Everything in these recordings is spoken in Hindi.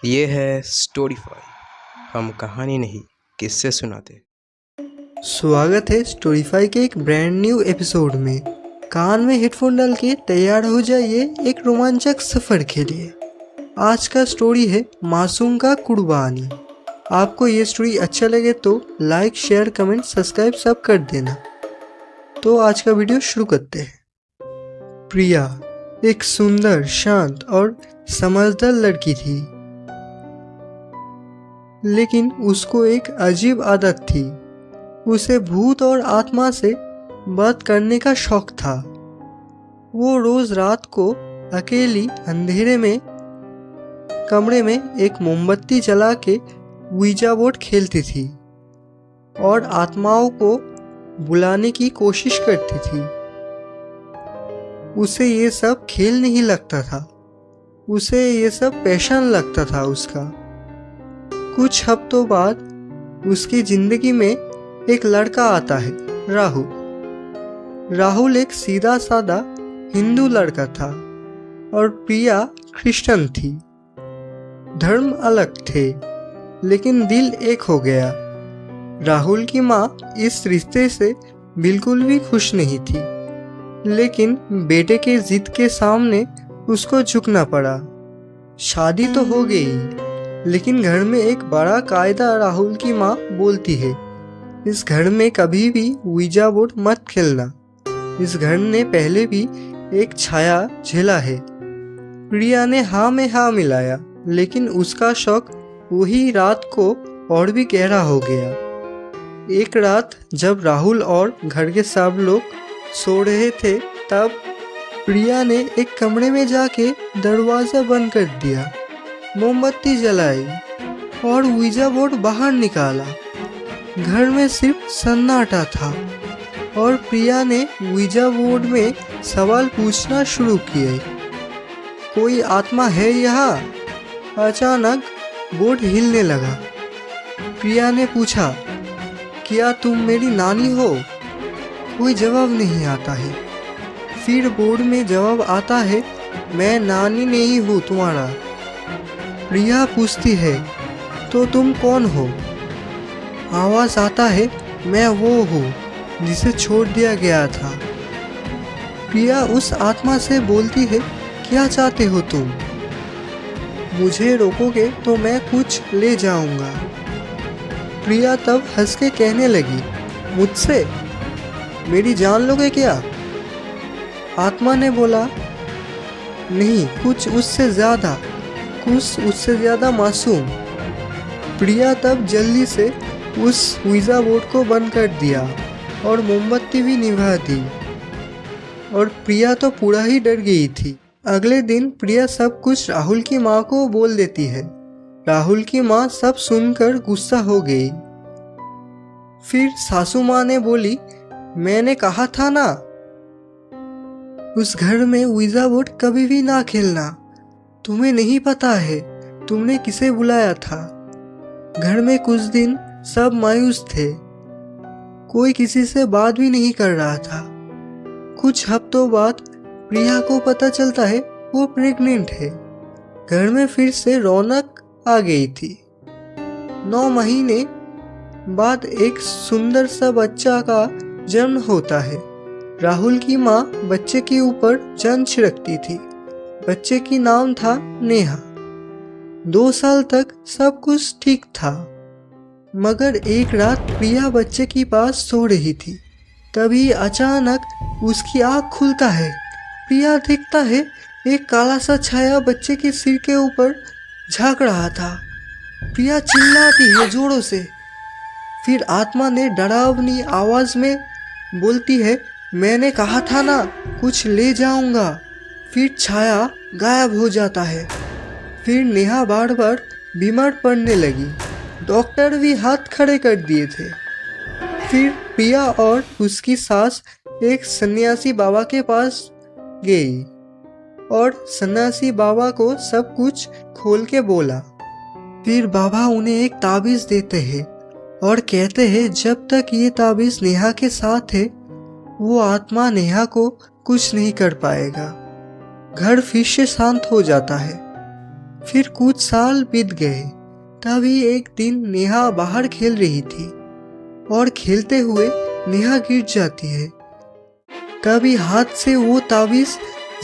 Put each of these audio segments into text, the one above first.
ये है स्टोरीफाई। हम कहानी नहीं किस्से सुनाते। स्वागत है स्टोरीफाई के एक ब्रांड न्यू एपिसोड में। कान में हेडफोन डाल के तैयार हो जाइए एक रोमांचक सफ़र के लिए। आज का स्टोरी है मासूम का कुर्बानी। आपको ये स्टोरी अच्छा लगे तो लाइक, शेयर, कमेंट, सब्सक्राइब सब कर देना। तो आज का वीडियो शुरू करते हैं। प्रिया एक सुंदर, शांत और समझदार लड़की थी, लेकिन उसको एक अजीब आदत थी। उसे भूत और आत्मा से बात करने का शौक था। वो रोज रात को अकेली अंधेरे में कमरे में एक मोमबत्ती जला के वीजा बोर्ड खेलती थी और आत्माओं को बुलाने की कोशिश करती थी। उसे ये सब खेल नहीं लगता था, उसे ये सब पैशन लगता था उसका। कुछ हफ्तों बाद उसकी जिंदगी में एक लड़का आता है, राहुल। राहुल एक सीधा साधा हिंदू लड़का था और प्रिया क्रिश्चियन थी। धर्म अलग थे, लेकिन दिल एक हो गया। राहुल की माँ इस रिश्ते से बिल्कुल भी खुश नहीं थी, लेकिन बेटे के जिद के सामने उसको झुकना पड़ा। शादी तो हो गई, लेकिन घर में एक बड़ा कायदा राहुल की माँ बोलती है, इस घर में कभी भी वीजा बोर्ड मत खेलना। इस घर ने पहले भी एक छाया झेला है। प्रिया ने हाँ में हाँ मिलाया, लेकिन उसका शौक वही रात को और भी गहरा हो गया। एक रात जब राहुल और घर के सब लोग सो रहे थे, तब प्रिया ने एक कमरे में जाके दरवाज़ा बंद कर दिया, मोमबत्ती जलाई और वीजा बोर्ड बाहर निकाला। घर में सिर्फ सन्नाटा था और प्रिया ने वीजा बोर्ड में सवाल पूछना शुरू किए। कोई आत्मा है यहाँ? अचानक बोर्ड हिलने लगा। प्रिया ने पूछा, क्या तुम मेरी नानी हो? कोई जवाब नहीं आता है। फिर बोर्ड में जवाब आता है, मैं नानी नहीं हूँ तुम्हारा। प्रिया पूछती है, तो तुम कौन हो? आवाज़ आता है, मैं वो हूँ जिसे छोड़ दिया गया था। प्रिया उस आत्मा से बोलती है, क्या चाहते हो तुम? मुझे रोकोगे तो मैं कुछ ले जाऊंगा। प्रिया तब हंस के कहने लगी, मुझसे? मेरी जान लोगे क्या? आत्मा ने बोला, नहीं, कुछ उससे ज़्यादा मासूम। प्रिया तब जल्दी से उस वीजा बोर्ड को बंद कर दिया और मोमबत्ती भी निभा दी, और प्रिया तो पूरा ही डर गई थी। अगले दिन प्रिया सब कुछ राहुल की माँ को बोल देती है। राहुल की माँ सब सुनकर गुस्सा हो गई। फिर सासू माँ ने बोली, मैंने कहा था ना, उस घर में वीजा बोर्ड कभी भी ना खेलना। तुम्हें नहीं पता है तुमने किसे बुलाया था। घर में कुछ दिन सब मायूस थे, कोई किसी से बात भी नहीं कर रहा था। कुछ हफ्तों बाद प्रिया को पता चलता है वो प्रेग्नेंट है। घर में फिर से रौनक आ गई थी। 9 महीने बाद एक सुंदर सा बच्चा का जन्म होता है। राहुल की माँ बच्चे के ऊपर जन छिड़कती थी। बच्चे की नाम था नेहा। 2 साल तक सब कुछ ठीक था, मगर एक रात प्रिया बच्चे के पास सो रही थी। तभी अचानक उसकी आँख खुलता है। प्रिया देखता है एक काला सा छाया बच्चे के सिर के ऊपर झांक रहा था। प्रिया चिल्लाती है जोरों से। फिर आत्मा ने डरावनी आवाज में बोलती है, मैंने कहा था ना, कुछ ले जाऊंगा। फिर छाया गायब हो जाता है। फिर नेहा बार बार बीमार पड़ने लगी। डॉक्टर भी हाथ खड़े कर दिए थे। फिर प्रिया और उसकी सास एक सन्यासी बाबा के पास गई और सन्यासी बाबा को सब कुछ खोल के बोला। फिर बाबा उन्हें एक ताबीज़ देते हैं और कहते हैं, जब तक ये ताबीज़ नेहा के साथ है, वो आत्मा नेहा को कुछ नहीं कर पाएगा। घर फिर से शांत हो जाता है। फिर कुछ साल बीत गए। तभी एक दिन नेहा बाहर खेल रही थी और खेलते हुए नेहा गिर जाती है। तभी हाथ से वो ताबीज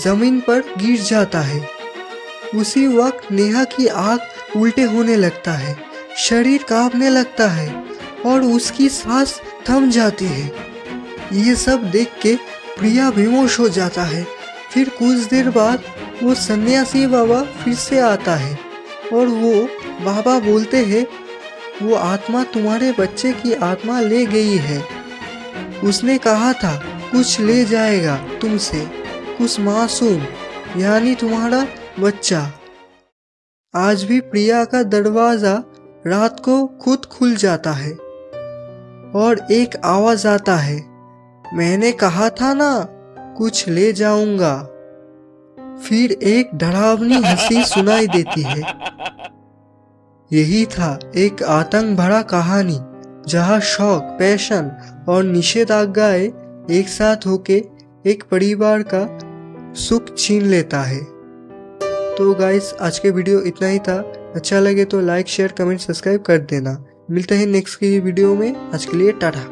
जमीन पर गिर जाता है। उसी वक्त नेहा की आंख उल्टे होने लगता है, शरीर कांपने लगता है और उसकी सांस थम जाती है। ये सब देख के प्रिया बेहोश हो जाता है। फिर कुछ देर बाद वो सन्यासी बाबा फिर से आता है और वो बाबा बोलते हैं, वो आत्मा तुम्हारे बच्चे की आत्मा ले गई है। उसने कहा था कुछ ले जाएगा तुमसे, कुछ मासूम, यानी तुम्हारा बच्चा। आज भी प्रिया का दरवाजा रात को खुद खुल जाता है और एक आवाज आता है, मैंने कहा था ना कुछ ले जाऊंगा। फिर एक डरावनी हंसी सुनाई देती है। यही था एक आतंक भरा कहानी, जहां शौक, पैशन और निषेधाज्ञाएं एक साथ होके एक परिवार का सुख छीन लेता है। तो गाइस, आज के वीडियो इतना ही था। अच्छा लगे तो लाइक, शेयर, कमेंट, सब्सक्राइब कर देना। मिलते हैं नेक्स्ट की वीडियो में। आज के लिए टाटा।